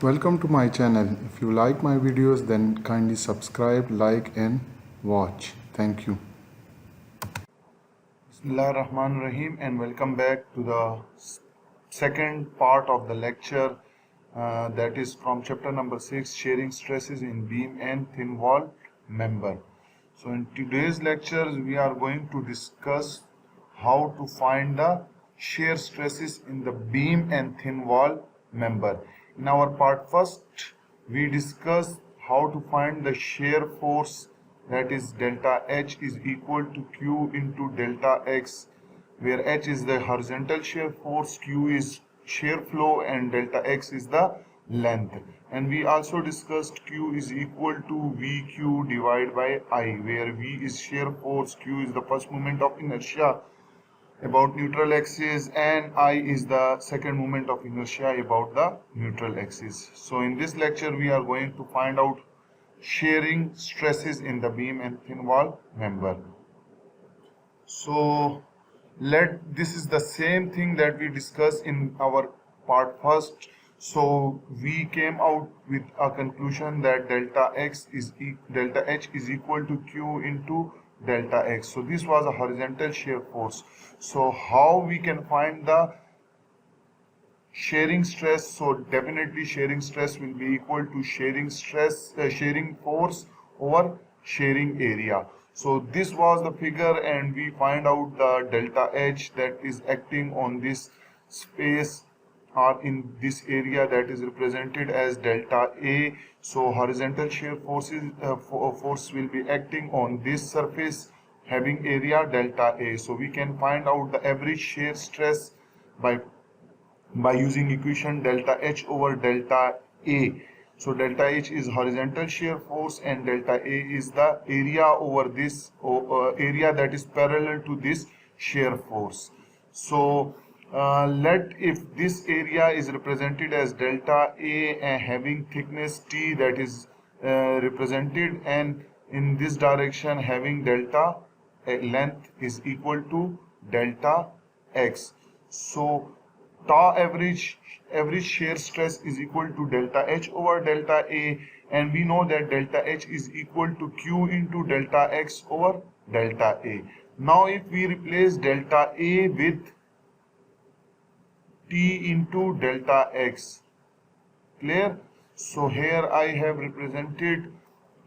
Welcome to my channel. If you like my videos, then kindly subscribe, like and watch. Thank you. Bismillah Rahman Rahim, and welcome back to the second part of the lecture, that is from chapter number 6, sharing stresses in beam and thin wall member. So in today's lectures we are going to discuss how to find the shear stresses in the beam and thin wall member. In our part first, we discussed how to find the shear force, that is delta H is equal to Q into delta X, where H is the horizontal shear force, Q is shear flow and delta X is the length. And we also discussed Q is equal to VQ divided by I, where V is shear force, Q is the first moment of inertia about neutral axis, and I is the second moment of inertia about the neutral axis. So in this lecture we are going to find out shearing stresses in the beam and thin wall member. So this is the same thing that we discussed in our part first. So we came out with a conclusion that delta H is equal to Q into delta X. So this was a horizontal shear force. So how we can find the shearing stress? So definitely shearing stress will be equal to shearing force over shearing area. So this was the figure, and we find out the delta H that is acting on this space or in this area, that is represented as delta A. So horizontal shear force will be acting on this surface having area delta A. So we can find out the average shear stress by using equation delta H over delta A. So delta H is horizontal shear force and delta A is the area over this area that is parallel to this shear force. So if this area is represented as delta A and having thickness T, that is represented, and in this direction having delta length is equal to delta X. So tau average shear stress is equal to delta H over delta A, and we know that delta H is equal to Q into delta X over delta A. Now if we replace delta A with T into delta X, clear? So here I have represented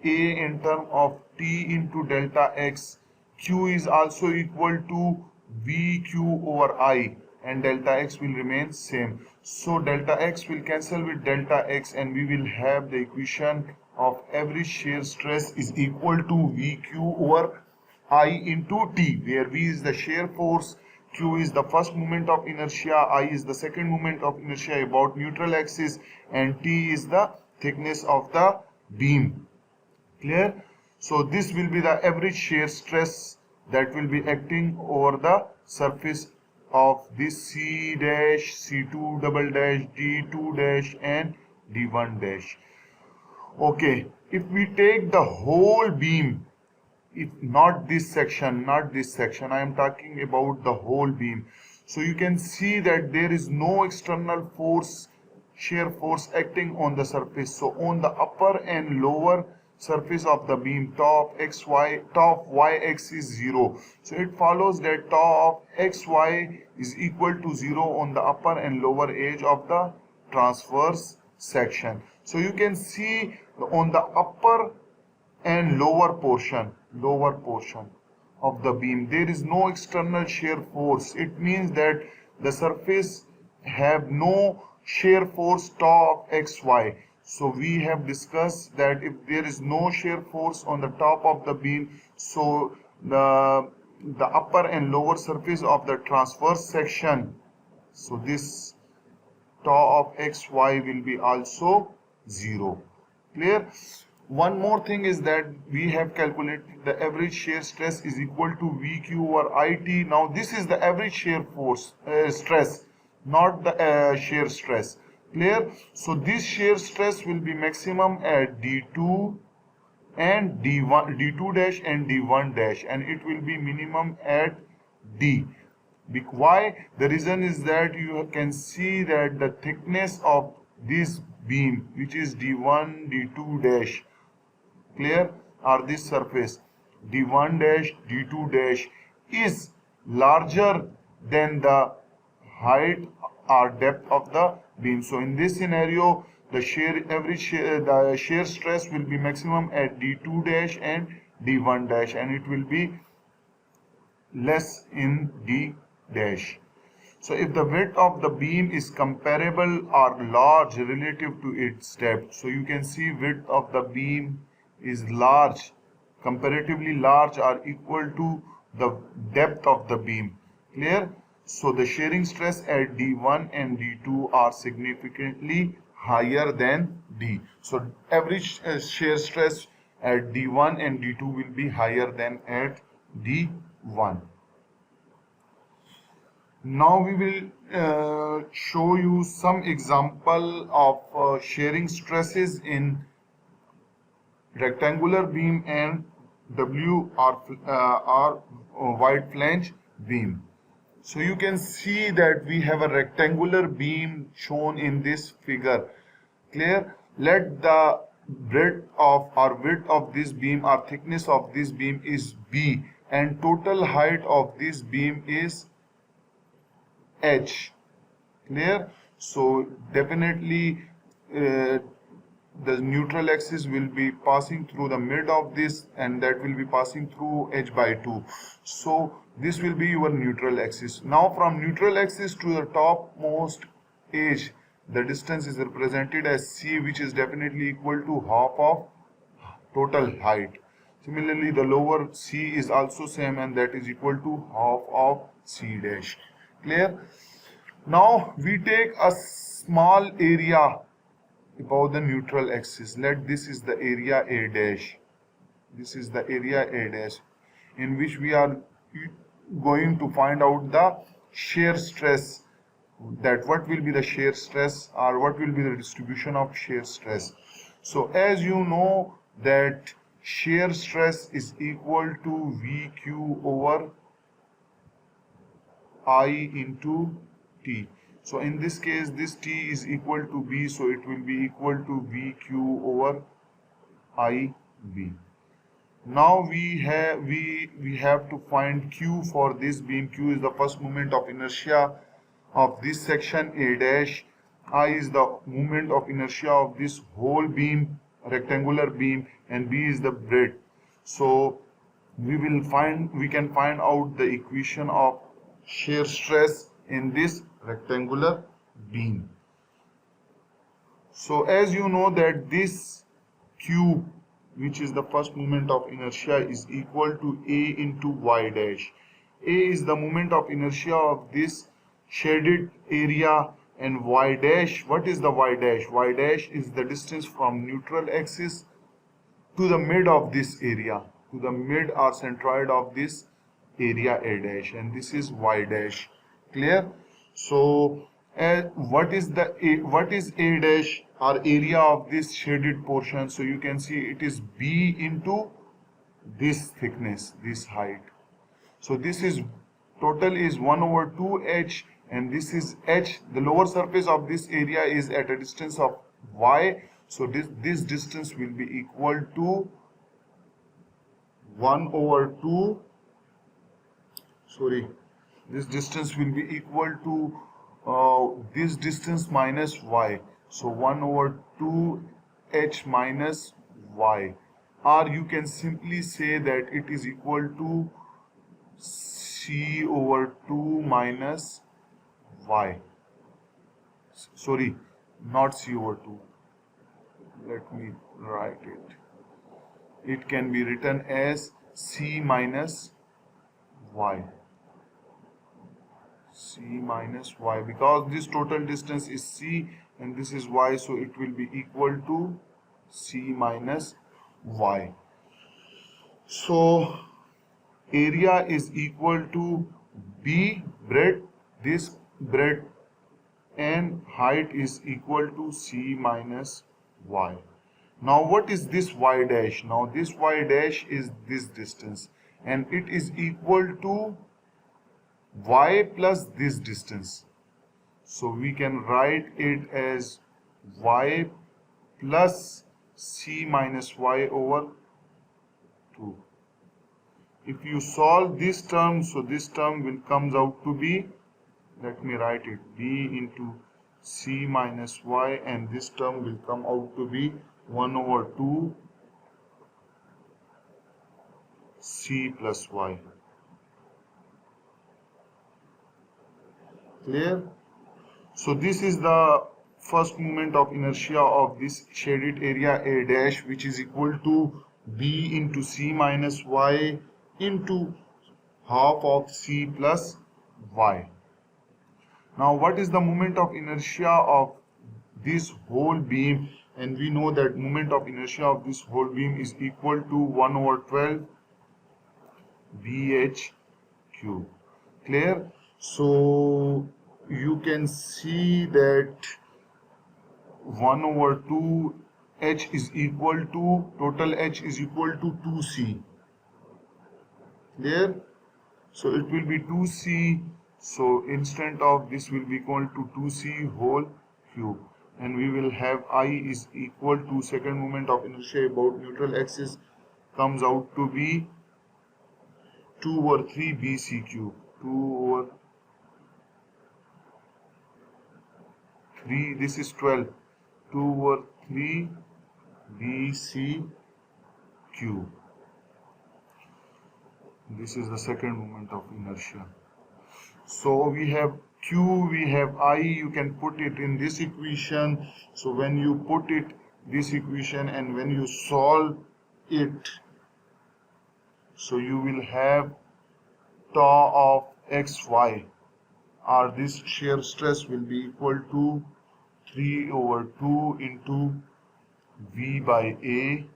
A in term of T into delta X. Q is also equal to VQ over I, and delta X will remain same. So delta X will cancel with delta X, and we will have the equation of average shear stress is equal to VQ over I into T, where V is the shear force, Q is the first moment of inertia, I is the second moment of inertia about neutral axis, and T is the thickness of the beam. Clear? So this will be the average shear stress that will be acting over the surface of this C dash, C2 double dash, D2 dash and D1 dash. Okay, if we take the whole beam, not this section, I am talking about the whole beam. So you can see that there is no external force, shear force acting on the surface. So on the upper and lower surface of the beam, tau of yx is 0. So it follows that tau of xy is equal to 0 on the upper and lower edge of the transverse section. So you can see on the upper and lower portion of the beam there is no external shear force. It means that the surface have no shear force tau of xy. So we have discussed that if there is no shear force on the top of the beam, so the upper and lower surface of the transverse section, so this tau of xy will be also 0. Clear? One more thing is that we have calculated the average shear stress is equal to VQ over IT. Now this is the average shear force stress, not the shear stress. Clear? So this shear stress will be maximum at D2 and D2 dash and D1 dash, and it will be minimum at D. Why? The reason is that you can see that the thickness of this beam, which is d1 d2 dash, clear, or this surface d1 dash d2 dash is larger than the height or depth of the beam. So in this scenario, the shear stress will be maximum at d2 dash and d1 dash, and it will be less in d dash. So if the width of the beam is comparable or large relative to its depth, so you can see width of the beam is large, comparatively large or equal to the depth of the beam, clear. So the shearing stress at d1 and d2 are significantly higher than d. So average shear stress at d1 and d2 will be higher than at d1. Now we will show you some example of shearing stresses in rectangular beam and or wide flange beam. So you can see that we have a rectangular beam shown in this figure, clear. Let the breadth of or width of this beam or thickness of this beam is b, and total height of this beam is h, clear. So definitely the neutral axis will be passing through the mid of this, and that will be passing through h by 2. So this will be your neutral axis. Now from neutral axis to the topmost edge, the distance is represented as c, which is definitely equal to half of total height. Similarly, the lower c is also same, and that is equal to half of c dash, clear. Now we take a small area above the neutral axis. Let this is the area a dash. This is the area a dash, in which we are going to find out the shear stress, that what will be the shear stress or what will be the distribution of shear stress. So as you know that shear stress is equal to VQ over I into T. So in this case, this T is equal to B, so it will be equal to VQ over IB. Now we have to find Q for this beam. Q is the first moment of inertia of this section A dash. I is the moment of inertia of this whole beam, rectangular beam, and B is the breadth. So we can find out the equation of shear stress in this rectangular beam. So as you know that this Q, which is the first moment of inertia, is equal to A into Y dash. A is the moment of inertia of this shaded area, and Y dash, what is the Y dash? Y dash is the distance from neutral axis to the mid of this area, to the mid or centroid of this area A dash, and this is Y dash, clear. So what is A dash or area of this shaded portion? So you can see it is B into this thickness, this height. So this is total is 1 over 2h, and this is h. The lower surface of this area is at a distance of y. So this distance will be equal to 1 over 2. Sorry, this distance will be equal to this distance minus y. So 1 over 2h minus y. Or you can simply say that it is equal to c over 2 minus y. Sorry, not c over 2. Let me write it. It can be written as c minus y. C minus y, because this total distance is c and this is y, so it will be equal to c minus y. So area is equal to B breadth, this breadth, and height is equal to c minus y. Now what is this y dash? Now this y dash is this distance, and it is equal to y plus this distance. So we can write it as y plus c minus y over 2. If you solve this term, so this term will comes out to be, let me write it, b into c minus y, and this term will come out to be 1 over 2 c plus y. Clear? So this is the first moment of inertia of this shaded area A dash, which is equal to b into c minus y into half of c plus y. Now what is the moment of inertia of this whole beam? And we know that moment of inertia of this whole beam is equal to 1 over 12 bh². Clear? So you can see that 1 over 2 h is equal to, total h is equal to 2c. Clear? So it will be 2c, so instant of this will be equal to 2c whole cube, and we will have I is equal to second moment of inertia about neutral axis comes out to be 2 over 3 bc cube. 2 over 3, this is 12, 2 over 3 bc cube. This is the second moment of inertia. So we have q, we have I, you can put it in this equation. So when you put it this equation and when you solve it, so you will have tau of xy, or this shear stress will be equal to 3 over 2 into v by a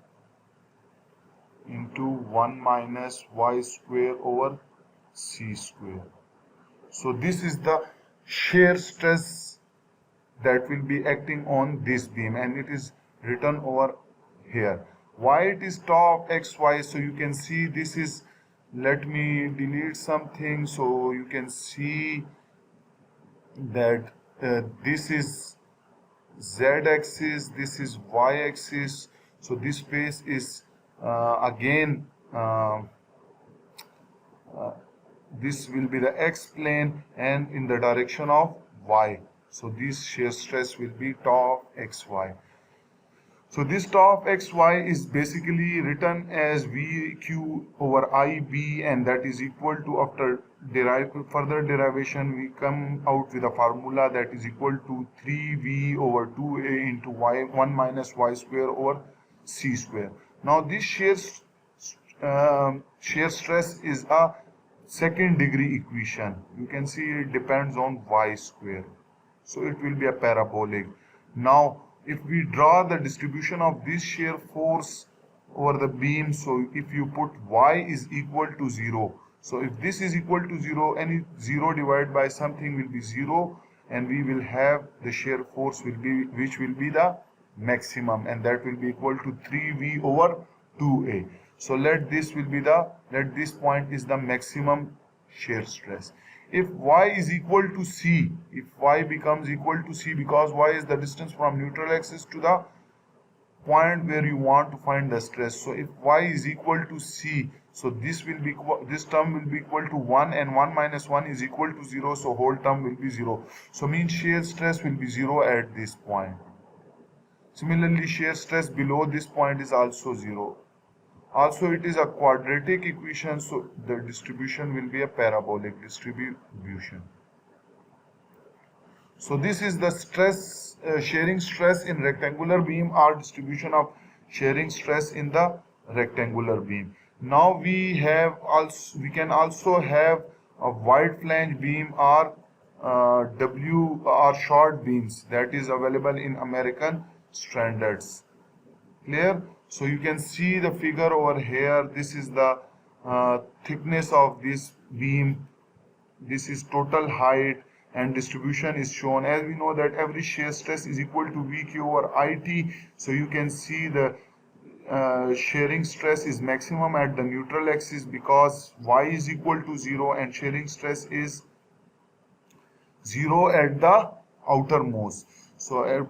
into 1 minus y square over c square. So this is the shear stress that will be acting on this beam, and it is written over here. Why it is tau of xy? So you can see this is, let me delete something so you can see that this is z-axis, this is y-axis. So this space is again this will be the x-plane and in the direction of y. So this shear stress will be tau of xy. So this tau of xy is basically written as vq over ib, and that is equal to, after further derivation, we come out with a formula that is equal to 3v over 2a into y 1 minus y square over c square. Now this shear stress is a second degree equation. You can see it depends on y square, so it will be a parabolic. Now if we draw the distribution of this shear force over the beam, so if you put y is equal to 0, so if this is equal to 0, any 0 divided by something will be 0, and we will have the shear force will be, which will be the maximum, and that will be equal to 3v over 2a. So let this point is the maximum shear stress. If y is equal to c, if y becomes equal to c, because y is the distance from neutral axis to the point where you want to find the stress. So if y is equal to c, so this term will be equal to 1, and 1 minus 1 is equal to 0, so whole term will be 0. So means shear stress will be 0 at this point. Similarly, shear stress below this point is also 0. Also, it is a quadratic equation, so the distribution will be a parabolic distribution. So this is the stress, shearing stress in rectangular beam, or distribution of shearing stress in the rectangular beam. Now we can also have a wide flange beam, or W, or short beams, that is available in American standards. Clear? So you can see the figure over here. This is the thickness of this beam. This is total height, and distribution is shown. As we know that every shear stress is equal to VQ over IT. So you can see the shearing stress is maximum at the neutral axis because y is equal to 0, and shearing stress is 0 at the outermost. So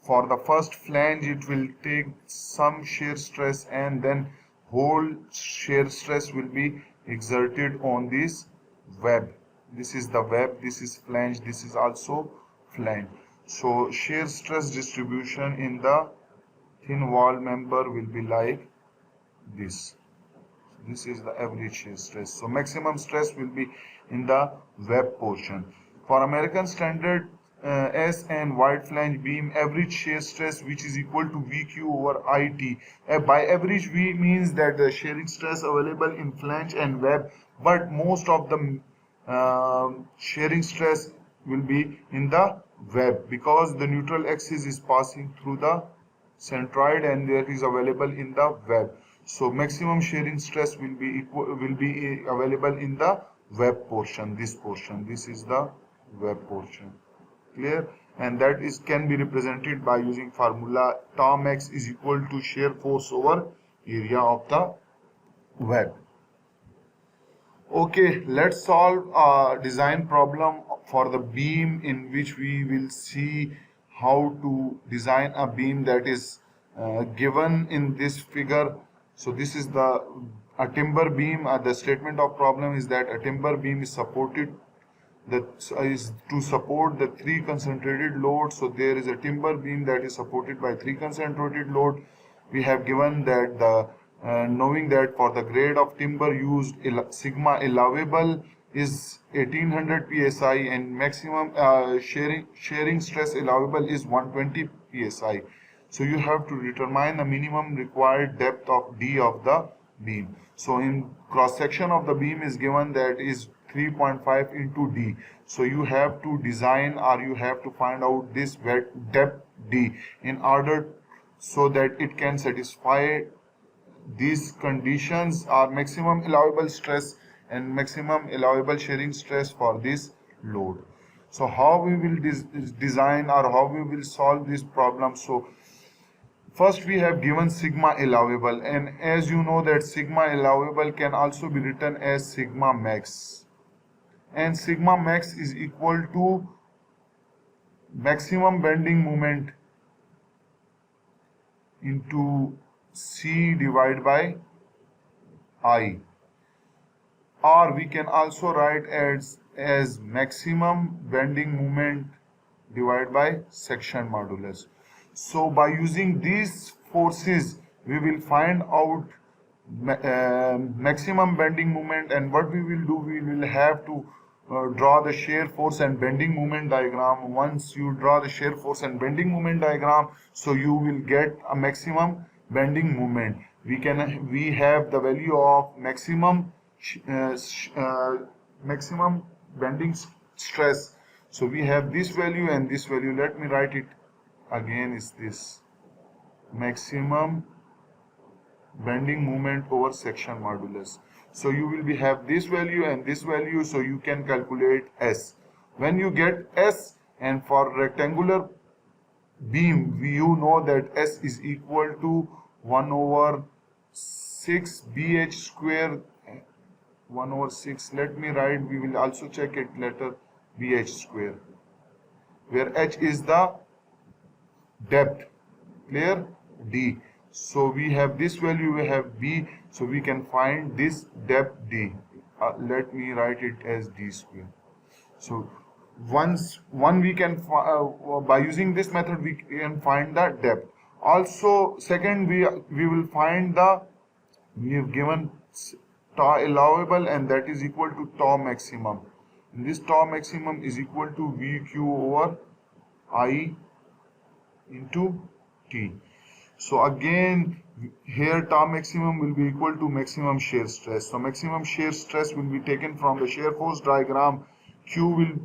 for the first flange it will take some shear stress, and then whole shear stress will be exerted on this web. This is the web, this is flange, this is also flange. So shear stress distribution in the thin wall member will be like this. This is the average shear stress. So maximum stress will be in the web portion. For American standard S and wide flange beam, average shear stress which is equal to VQ over IT. By average V means that the shearing stress available in flange and web, but most of the shearing stress will be in the web because the neutral axis is passing through the centroid and that is available in the web. So maximum shearing stress will be available in the web portion. This portion, this is the web portion. Clear? And that is can be represented by using formula tau max is equal to shear force over area of the web. Okay, let's solve a design problem for the beam in which we will see how to design a beam that is given in this figure. So this is a timber beam. The statement of problem is that a timber beam is supported to support the 3 concentrated loads. So there is a timber beam that is supported by 3 concentrated load. We have given that knowing that for the grade of timber used, sigma allowable is 1800 psi and maximum shearing stress allowable is 120 psi. So you have to determine the minimum required depth of D of the beam. So in cross section of the beam is given that is 3.5 into D. So you have to design or you have to find out this depth D in order so that it can satisfy these conditions are maximum allowable stress and maximum allowable shearing stress for this load. So how we will design or how we will solve this problem? So first we have given sigma allowable, and as you know that sigma allowable can also be written as sigma max, and sigma max is equal to maximum bending moment into C divided by I, or we can also write as maximum bending moment divided by section modulus. So by using these forces we will find out maximum bending moment, and what we will do, we will have to draw the shear force and bending moment diagram. Once you draw the shear force and bending moment diagram, so you will get a maximum bending moment. We have the value of maximum bending stress. So we have this value and this value. Let me write it again. Is this maximum bending moment over section modulus. So you will have this value and this value, so you can calculate S. When you get S, and for rectangular beam you know that S is equal to 1 over 6 BH square, 1 over 6, let me write, we will also check it later, BH square, where H is the depth, clear, D. So we have this value, we have B, so we can find this depth D. Let me write it as D square. So we can by using this method we can find the depth. Also second, we will find we have given tau allowable, and that is equal to tau maximum. And this tau maximum is equal to VQ over I into T. So again here tau maximum will be equal to maximum shear stress. So maximum shear stress will be taken from the shear force diagram. Q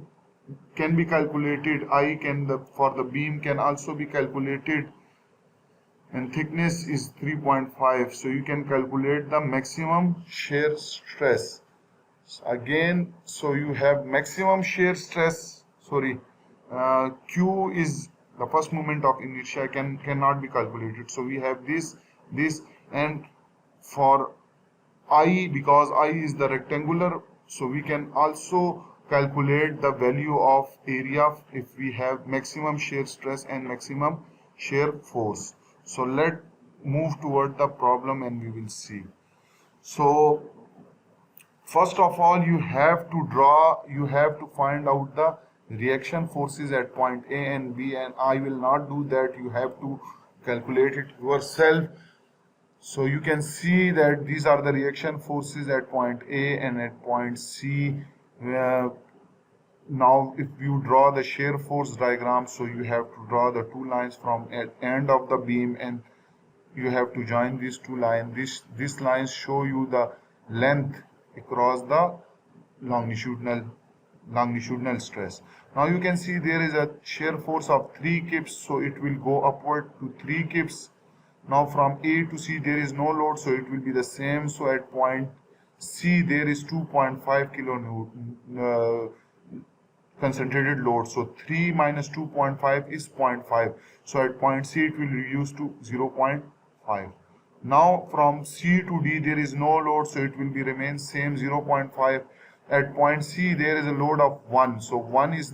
can be calculated. I for the beam can also be calculated, and thickness is 3.5. So you can calculate the maximum shear stress. Again, so you have maximum shear stress. Q is the first moment of inertia cannot be calculated. So we have this, and for I, because I is the rectangular, so we can also calculate the value of area if we have maximum shear stress and maximum shear force. So let's move toward the problem and we will see. So first of all, you have to find out the reaction forces at point A and B, and I will not do that. You have to calculate it yourself. So you can see that these are the reaction forces at point A and at point C. Now if you draw the shear force diagram, so you have to draw the two lines from at end of the beam, and you have to join these two lines. These lines show you the length across the longitudinal stress. Now you can see there is a shear force of 3 kips, so it will go upward to 3 kips. Now from A to C there is no load, so it will be the same. So at point C there is 2.5 kilonewton concentrated load. So 3 minus 2.5 is 0.5. So at point C it will reduce to 0.5. Now from C to D there is no load, so it will be remain same 0.5. At point C there is a load of 1, so 1 is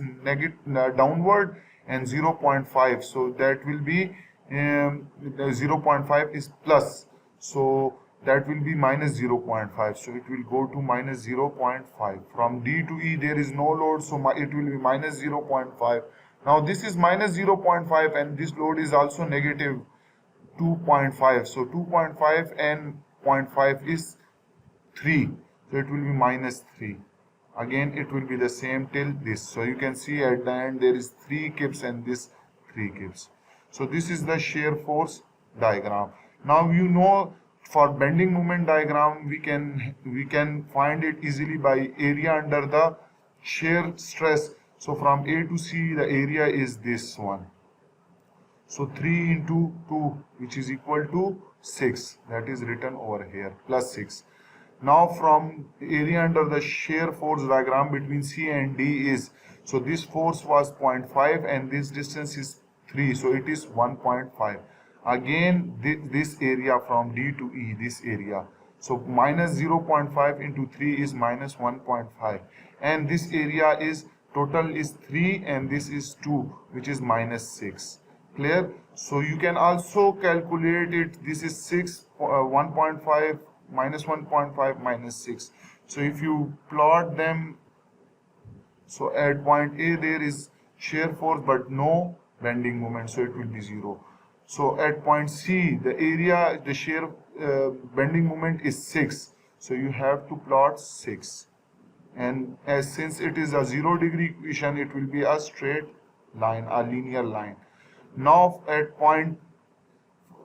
downward and 0.5, so that will be 0.5 is plus, so that will be minus 0.5, so it will go to minus 0.5. From D to E there is no load, so it will be minus 0.5. Now this is minus 0.5 and this load is also negative 2.5, so 2.5 and 0.5 is 3, so it will be minus 3. Again it will be the same till this, so you can see at the end there is 3 kips and this 3 kips. So this is the shear force diagram. Now you know, for bending moment diagram we can find it easily by area under the shear stress. So from A to C the area is this one, so 3 into 2, which is equal to 6, that is written over here, plus 6. Now from area under the shear force diagram between C and D is, so this force was 0.5 and this distance is 3, so it is 1.5. Again this area from D to E, this area, so minus 0.5 into 3 is minus 1.5, and this area is total is 3 and this is 2, which is minus 6. Clear? So you can also calculate it. This is 6, 1.5 minus 1.5 minus 6. So if you plot them, so at point A there is shear force but no bending moment, so it will be 0. So at point C the area, the shear bending moment is 6, so you have to plot 6, and since it is a 0 degree equation, it will be a straight line, a linear line. Now at point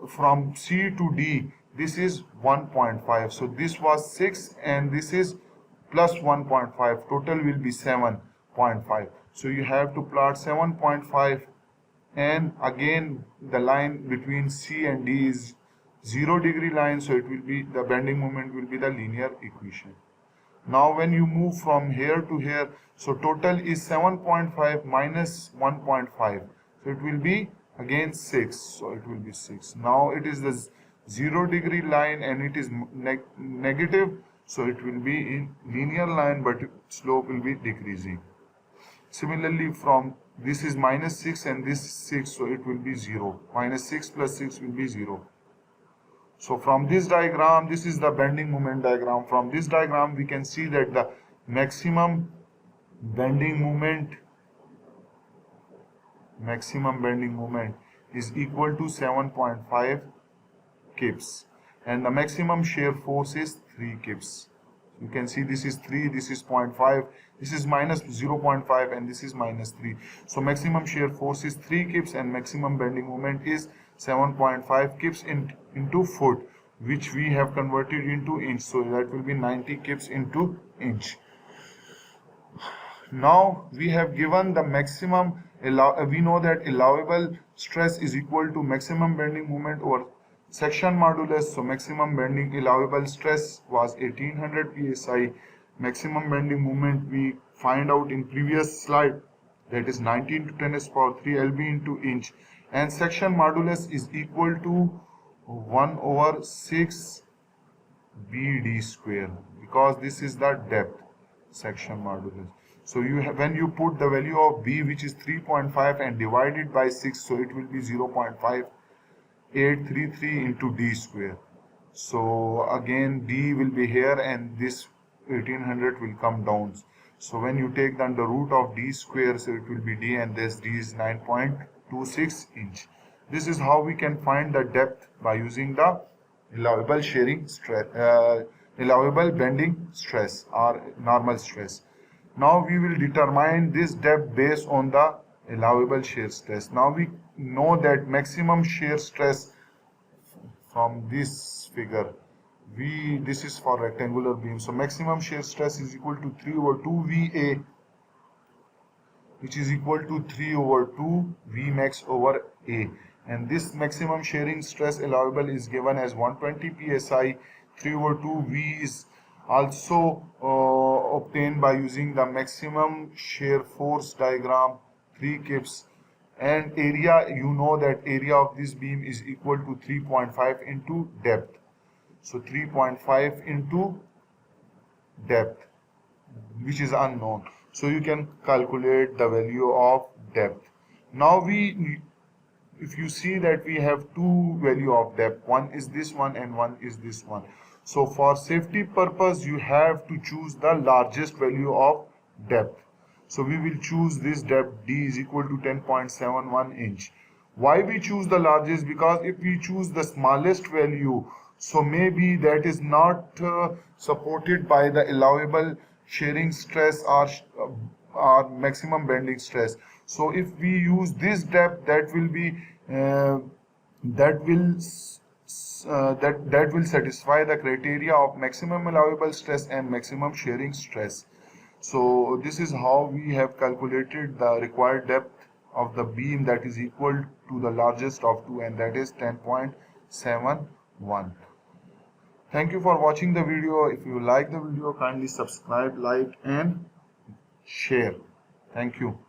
from C to D this is 1.5, so this was 6 and this is plus 1.5, total will be 7.5, so you have to plot 7.5, and again the line between C and D is 0 degree line, so it will be, the bending moment will be the linear equation. Now when you move from here to here, so total is 7.5 minus 1.5, so it will be again 6, so it will be 6. Now it is the 0 degree line and it is negative, so it will be in linear line but slope will be decreasing. Similarly from this is minus 6 and this is 6, so it will be 0. Minus 6 plus 6 will be 0. So from this diagram, this is the bending moment diagram. From this diagram we can see that the maximum bending moment is equal to 7.5 kips and the maximum shear force is 3 kips. You can see this is 3, this is 0.5, this is minus 0.5 and this is minus 3. So maximum shear force is 3 kips and maximum bending moment is 7.5 kips into foot, which we have converted into inch, so that will be 90 kips into inch. Now we have given the maximum, we know that allowable stress is equal to maximum bending moment over section modulus. So maximum bending allowable stress was 1800 psi. Maximum bending moment we find out in previous slide, that is 19 to 10 to the power 3 lb into inch, and section modulus is equal to 1 over 6 bd square, because this is the depth section modulus. So you have, when you put the value of B, which is 3.5, and divide it by 6, so it will be 0.5833 into D square. So again D will be here and this 1800 will come down. So when you take the under root of D square, so it will be D, and this D is 9.26 inch. This is how we can find the depth by using the allowable shearing stress, allowable bending stress or normal stress. Now we will determine this depth based on the allowable shear stress. Now we know that maximum shear stress from this figure, this is for rectangular beam. So maximum shear stress is equal to 3 over 2 VA, which is equal to 3 over 2 V max over A. And this maximum shearing stress allowable is given as 120 psi. 3 over 2 V is also obtained by using the maximum shear force diagram, 3 kips. And area, you know that area of this beam is equal to 3.5 into depth. So 3.5 into depth, which is unknown. So you can calculate the value of depth. Now if you see that we have two value of depth, one is this one and one is this one. So for safety purpose, you have to choose the largest value of depth. So we will choose this depth D is equal to 10.71 inch. Why we choose the largest? Because if we choose the smallest value, so maybe that is not supported by the allowable shearing stress or maximum bending stress. So if we use this depth, that will be that will satisfy the criteria of maximum allowable stress and maximum shearing stress. So this is how we have calculated the required depth of the beam, that is equal to the largest of two, and that is 10.71. Thank you for watching the video. If you like the video, kindly subscribe, like and share. Thank you.